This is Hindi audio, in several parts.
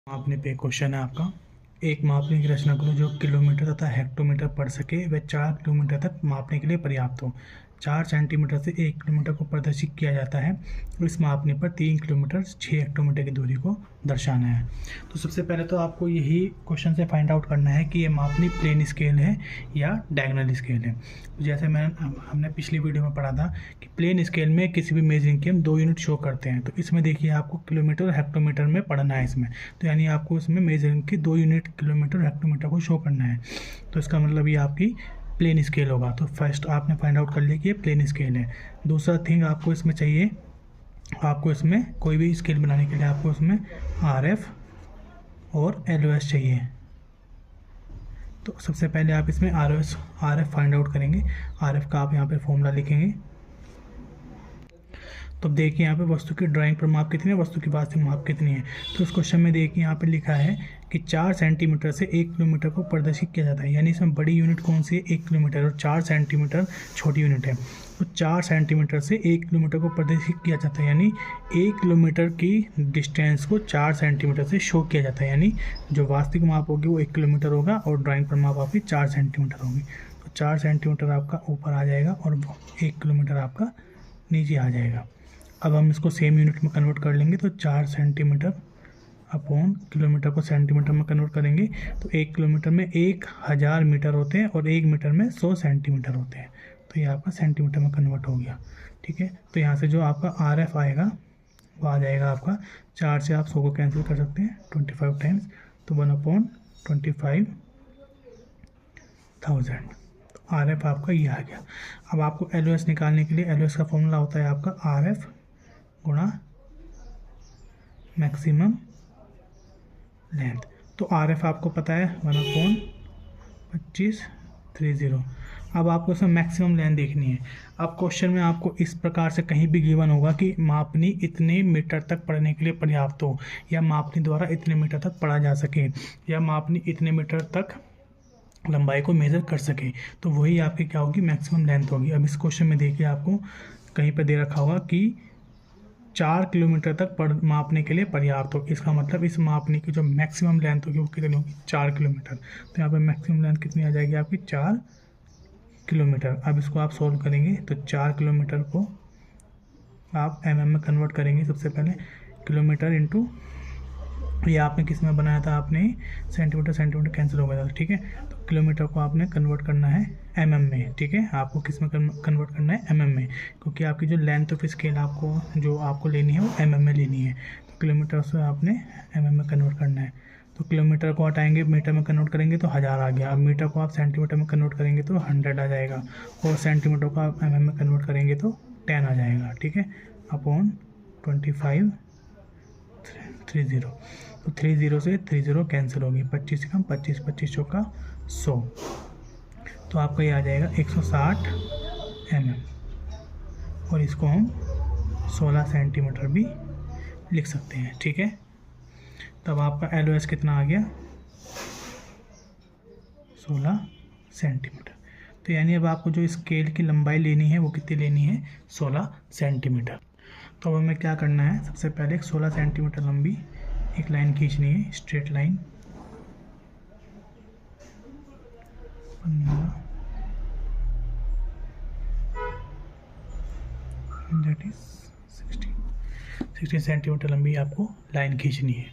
मापने पे क्वेश्चन है आपका। एक मापने की रचना करो जो किलोमीटर तथा हेक्टोमीटर पढ़ सके वह 4 किलोमीटर तक मापने के लिए पर्याप्त हो। 4 सेंटीमीटर से 1 किलोमीटर को प्रदर्शित किया जाता है। तो इस मापने पर 3 किलोमीटर 6 हेक्टोमीटर की दूरी को दर्शाना है। तो सबसे पहले तो आपको यही क्वेश्चन से फाइंड आउट करना है कि ये मापनी प्लेन स्केल है या डायगोनल स्केल है। तो जैसे हमने पिछली वीडियो में पढ़ा था कि प्लेन स्केल में किसी भी मेजरिंग की हम 2 यूनिट शो करते हैं। तो इसमें देखिए आपको किलोमीटर और हेक्टोमीटर में पढ़ना है इसमें। तो यानी आपको इसमें मेजरिंग की 2 यूनिट किलोमीटर हेक्टोमीटर को शो करना है। तो इसका मतलब ये आपकी प्लेन स्केल होगा। तो फर्स्ट आपने फाइंड आउट कर लिया कि ये प्लेन स्केल है। दूसरा थिंग आपको इसमें चाहिए, आपको इसमें कोई भी स्केल बनाने के लिए आपको इसमें RF और LOS चाहिए। तो सबसे पहले आप इसमें RF फाइंड आउट करेंगे। RF का आप यहाँ पे फॉर्मूला लिखेंगे। तो देखिए यहाँ पे वस्तु की ड्राइंग पर माप कितनी है, वस्तु की वास्तविक माप कितनी है। तो इस क्वेश्चन में देखिए यहाँ पे लिखा है कि 4 सेंटीमीटर से 1 किलोमीटर को प्रदर्शित किया जाता है। यानी इसमें बड़ी यूनिट कौन सी है, 1 किलोमीटर, और 4 सेंटीमीटर छोटी यूनिट है। तो 4 सेंटीमीटर से 1 किलोमीटर को प्रदर्शित किया जाता है। यानी 1 किलोमीटर की डिस्टेंस को 4 सेंटीमीटर से शो किया जाता है। यानी जो वास्तविक माप होगी वो 1 किलोमीटर होगा और ड्राइंग पर माप आपकी 4 सेंटीमीटर होगी। तो 4 सेंटीमीटर आपका ऊपर आ जाएगा और 1 किलोमीटर आपका नीचे आ जाएगा। अब हम इसको सेम यूनिट में कन्वर्ट कर लेंगे। तो 4 सेंटीमीटर अपॉन किलोमीटर को सेंटीमीटर में कन्वर्ट करेंगे। तो 1 किलोमीटर में 1000 मीटर होते हैं और 1 मीटर में 100 सेंटीमीटर होते हैं। तो ये आपका सेंटीमीटर में कन्वर्ट हो गया। ठीक है, तो यहाँ से जो आपका RF आएगा वो आ जाएगा आपका 4 से आप 100 को कैंसिल कर सकते हैं 25 टाइम्स। तो 1/25,000। तो RF आपका ये आ गया। अब आपको LOS निकालने के लिए LOS का फॉर्मूला होता है आपका RF गुणा मैक्सिमम लेंथ। तो RF आपको पता है 1/2530। अब आपको इसमें मैक्सिमम लेंथ देखनी है। अब क्वेश्चन में आपको इस प्रकार से कहीं भी गिवन होगा कि मापनी इतने मीटर तक पढ़ने के लिए पर्याप्त हो, या मापनी द्वारा इतने मीटर तक पढ़ा जा सके, या मापनी इतने मीटर तक लंबाई को मेज़र कर सके, तो वही आपकी क्या होगी, मैक्सिमम लेंथ होगी। अब इस क्वेश्चन में देखिए आपको कहीं पर दे रखा होगा कि 4 किलोमीटर तक मापने के लिए पर्याप्त हो। इसका मतलब इस मापने की जो मैक्सिमम लेंथ होगी वो कितनी होगी, 4 किलोमीटर। तो यहाँ पे मैक्सिमम लेंथ कितनी आ जाएगी आपकी, 4 किलोमीटर। अब इसको आप सोल्व करेंगे तो 4 किलोमीटर को आप mm में कन्वर्ट करेंगे। सबसे पहले किलोमीटर इंटू, ये आपने किस में बनाया था, आपने सेंटीमीटर कैंसिल हो गया था। ठीक है, तो किलोमीटर को आपने कन्वर्ट करना है mm में। ठीक है, आपको किस में कन्वर्ट करना है, mm में, क्योंकि आपकी जो लेंथ ऑफ स्केल आपको लेनी है वो mm में लेनी है। तो किलोमीटर से आपने mm में कन्वर्ट करना है। तो किलोमीटर को हटाएंगे, मीटर में कन्वर्ट करेंगे तो 1000 आ गया। अब मीटर को आप सेंटीमीटर में कन्वर्ट करेंगे तो 100 आ जाएगा, और सेंटीमीटर को आप mm में कन्वर्ट करेंगे तो 10 आ जाएगा। ठीक है, अपॉन 2530। तो 30 से 30 कैंसिल होगी, 25 से कम 25, 25 चौका 100। तो आपका ये आ जाएगा 160 mm, और इसको हम 16 सेंटीमीटर भी लिख सकते हैं। ठीक है, तब आपका LOS कितना आ गया, 16 सेंटीमीटर। तो यानी अब आपको जो स्केल की लंबाई लेनी है वो कितनी लेनी है, 16 सेंटीमीटर। तो अब हमें क्या करना है, सबसे पहले 16 सेंटीमीटर लंबी एक लाइन खींचनी है, straight line. That is 16 centimetre लंबी आपको लाइन खींचनी है।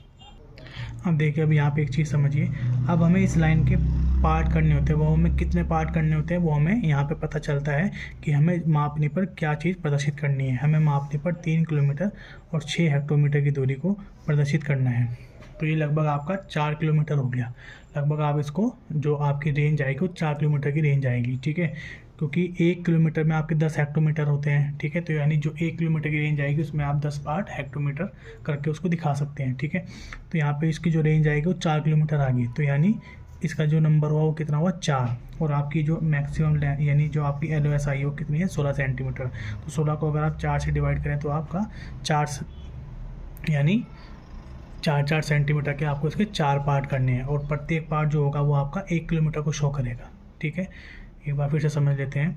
अब देखिए, अब यहाँ पे एक चीज़ समझिए। अब हमें इस लाइन के पार्ट करने होते हैं, वो हमें कितने पार्ट करने होते हैं वो हमें यहाँ पे पता चलता है कि हमें मापने पर क्या चीज़ प्रदर्शित करनी है। हमें मापने पर 3 किलोमीटर और 6 हेक्टोमीटर की दूरी को प्रदर्शित करना है। तो ये लगभग आपका 4 किलोमीटर हो गया। लगभग आप इसको, जो आपकी रेंज आएगी वो 4 किलोमीटर की रेंज आएगी। ठीक है, क्योंकि 1 किलोमीटर में आपके 10 हेक्टोमीटर होते हैं। ठीक है, तो यानी जो 1 किलोमीटर की रेंज आएगी उसमें आप 10 पार्ट हेक्टोमीटर करके उसको दिखा सकते हैं। ठीक है, तो यहाँ पे इसकी जो रेंज आएगी वो 4 किलोमीटर आ गई। तो यानी इसका जो नंबर हुआ वो कितना हुआ, 4। और आपकी जो मैक्सिमम यानी जो आपकी LOS आई है वो कितनी है, 16 सेंटीमीटर। तो 16 को अगर आप 4 से डिवाइड करें तो आपका 4 यानी 4 सेंटीमीटर के आपको इसके 4 पार्ट करने हैं, और प्रत्येक पार्ट जो होगा वो आपका 1 किलोमीटर को शो करेगा। ठीक है, एक बार फिर से समझ लेते हैं।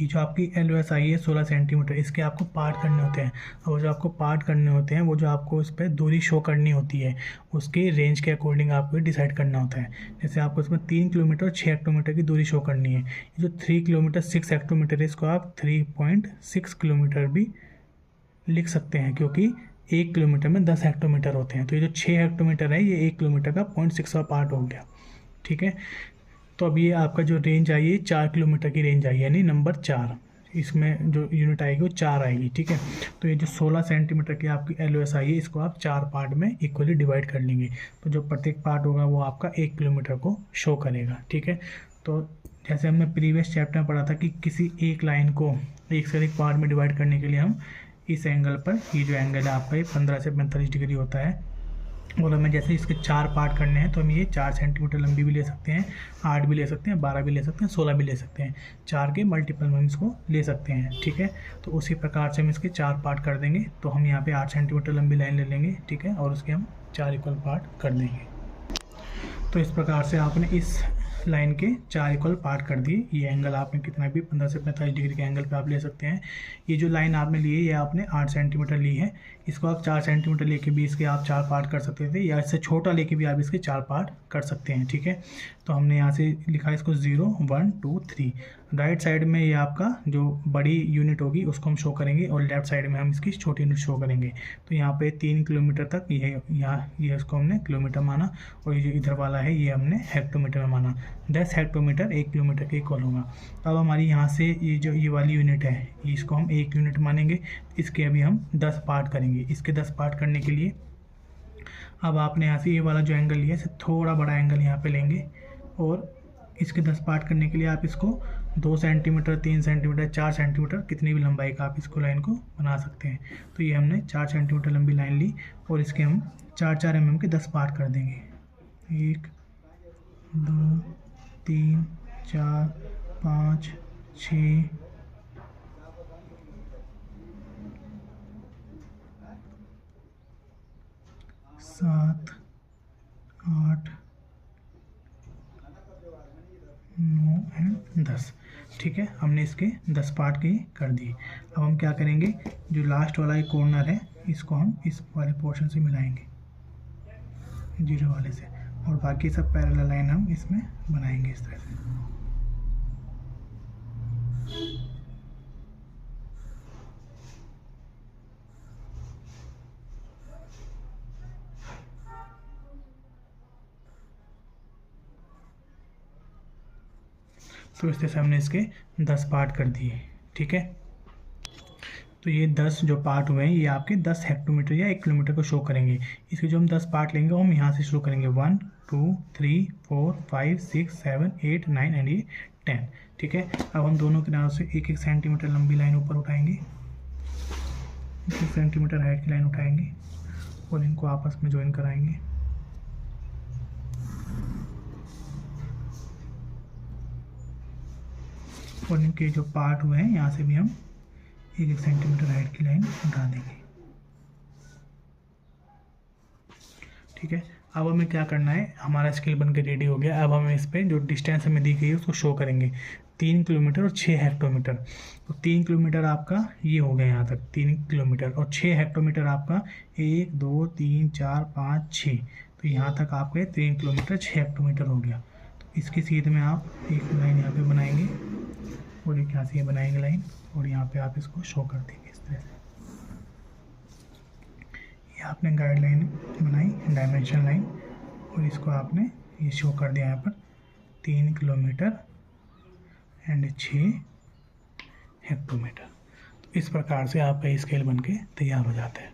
ये जो आपकी LOS आई है 16 सेंटीमीटर, इसके आपको पार्ट करने होते हैं। और वो जो आपको पार्ट करने होते हैं, वो जो आपको इस पर दूरी शो करनी होती है, उसके रेंज के अकॉर्डिंग आपको डिसाइड करना होता है। जैसे आपको इसमें 3 किलोमीटर और 6 हेक्टोमीटर की दूरी शो करनी है। ये जो 3 किलोमीटर 6 हेक्टोमीटर है, इसको आप 3.6 किलोमीटर भी लिख सकते हैं, क्योंकि 1 किलोमीटर में 10 हेक्टोमीटर होते हैं। तो ये जो 6 हेक्टोमीटर है, ये 1 किलोमीटर का 0.6वां पार्ट हो गया। ठीक है, तो अब ये आपका जो रेंज आई है 4 किलोमीटर की रेंज आई है, यानी नंबर 4, इसमें जो यूनिट आएगी वो 4 आएगी। ठीक है, तो ये जो 16 सेंटीमीटर की आपकी LOS आई है, इसको आप 4 पार्ट में इक्वली डिवाइड कर लेंगे। तो जो प्रत्येक पार्ट होगा वो आपका 1 किलोमीटर को शो करेगा। ठीक है, तो जैसे हमने प्रीवियस चैप्टर में पढ़ा था कि किसी एक लाइन को एक से अधिक पार्ट में डिवाइड करने के लिए हम इस एंगल पर, ये जो एंगल है आपका, ये 15 से 45 डिग्री होता है, और हमें जैसे इसके 4 पार्ट करने हैं तो हम ये 4 सेंटीमीटर लंबी भी ले सकते हैं, 8 भी ले सकते हैं, 12 भी ले सकते हैं, 16 भी ले सकते हैं। 4 के मल्टीपल में हम इसको ले सकते हैं। ठीक है, तो उसी प्रकार से हम इसके 4 पार्ट कर देंगे। तो हम यहाँ पे 8 सेंटीमीटर लंबी लाइन ले लेंगे। ठीक है, और उसके हम 4 इक्वल पार्ट कर देंगे। तो इस प्रकार से आपने इस लाइन के 4 इक्वल पार्ट कर दिए। ये एंगल आपने कितना भी 15 से 45 डिग्री के एंगल पे आप ले सकते हैं। ये जो लाइन आपने ली है, ये आपने 8 सेंटीमीटर ली है, इसको आप 4 सेंटीमीटर लेके भी इसके आप 4 पार्ट कर सकते थे, या इससे छोटा लेके भी आप इसके 4 पार्ट कर सकते हैं। ठीक है, तो हमने यहाँ से लिखा है इसको 0 1 2 3। राइट साइड में ये आपका जो बड़ी यूनिट होगी उसको हम शो करेंगे, और लेफ्ट साइड में हम इसकी छोटी यूनिट शो करेंगे। तो यहाँ पे 3 किलोमीटर तक ये इसको हमने किलोमीटर माना, और ये जो इधर वाला है ये हमने हेक्टोमीटर में माना। 10 हेक्टोमीटर 1 किलोमीटर के इक्वल होगा। अब हमारी यहाँ से ये वाली यूनिट है, इसको हम 1 यूनिट मानेंगे। इसके अभी हम 10 पार्ट करेंगे। इसके 10 पार्ट करने के लिए अब आपने यहाँ से ये वाला जो एंगल लिया है, इससे थोड़ा बड़ा एंगल यहाँ पे लेंगे, और इसके 10 पार्ट करने के लिए आप इसको 2 सेंटीमीटर 3 सेंटीमीटर 4 सेंटीमीटर कितनी भी लंबाई का आप इसको लाइन को बना सकते हैं। तो ये हमने 4 सेंटीमीटर लंबी लाइन ली, और इसके हम 4-4 mm के 10 पार्ट कर देंगे। 1 2 3 4 5 6 7 8 9 एंड 10। ठीक है, हमने इसके 10 पार्ट के कर दिए। अब हम क्या करेंगे, जो लास्ट वाला एक कॉर्नर है, इसको हम इस वाले पोर्शन से मिलाएंगे 0 वाले से, और बाकी सब पैरेलल लाइन हम इसमें बनाएंगे इस तरह से। तो इस तरह से हमने इसके 10 पार्ट कर दिए। ठीक है, तो ये 10 जो पार्ट हुए हैं, ये आपके 10 हेक्टोमीटर या 1 किलोमीटर को शो करेंगे। इसके जो हम 10 पार्ट लेंगे, वो हम यहाँ से शुरू करेंगे 1 2 3 4 5 6 7 8 9 एंड ये 10। ठीक है, अब हम दोनों किनारों से 1-1 सेंटीमीटर लंबी लाइन ऊपर उठाएंगे, 1 सेंटीमीटर हाइट की लाइन उठाएंगे, और इनको आपस में ज्वाइन कराएंगे। और इनके जो पार्ट हुए हैं, यहाँ से भी हम 1-1 सेंटीमीटर हाइट की लाइन उठा देंगे। ठीक है, अब हमें क्या करना है, हमारा स्केल बन के रेडी हो गया। अब हम इस पर जो डिस्टेंस हमें दी गई है उसको शो करेंगे, 3 किलोमीटर और 6 हेक्टोमीटर। तो 3 किलोमीटर आपका ये हो गया यहाँ तक 3 किलोमीटर, और 6 हेक्टोमीटर आपका 1 2 3 4 5 6। तो यहाँ तक आपके 3 किलोमीटर 6 हेक्टोमीटर हो गया। तो इसकी सीध में आप एक लाइन यहाँ पे बनाएंगे, और एक यहाँ से ये बनाएंगे लाइन, और यहाँ पे आप इसको शो कर देंगे इस तरह से। ये आपने गाइडलाइन बनाई, डायमेंशन लाइन, और इसको आपने ये शो कर दिया यहाँ पर 3 किलोमीटर एंड 6 हेक्टोमीटर। तो इस प्रकार से आपका स्केल बन के तैयार हो जाता है।